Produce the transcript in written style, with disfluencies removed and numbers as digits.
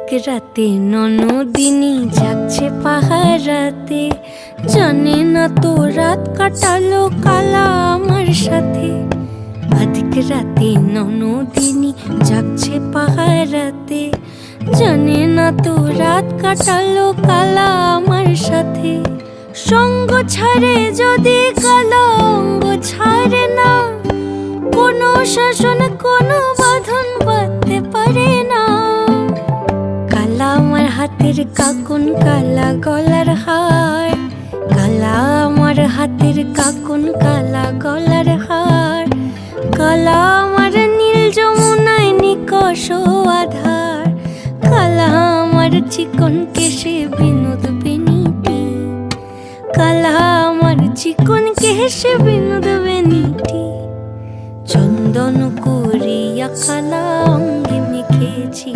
রাতে ননদিনী যাচ্ছে পাহারাতে, জানে না তো রাত কাটালো কালা আমার সাথে। আধিক রাতে ননদিনী যাচ্ছে পাহারাতে, জানে না তো রাত কাটালো কালা আমার সাথে। সঙ্গ ছাড়ে যদি কালা অঙ্গ ছাড়ে না, কোনো শাসন কোনো বাঁধন বাঁধতে পারে না। কালা আমার হাতের কাকুন কালা গলার হার, কালা আমার হাতের কাকুন কালা গলার হার। কালা আমার নীল যমুনায় নিকষ আধার, কালা আমার চিকন কেশে বিনোদ বেনিটি। কালা আমার চিকন কেশে বিনোদ বেনিটি। চন্দন করিয়া কালা অঙ্গে মেখেছি।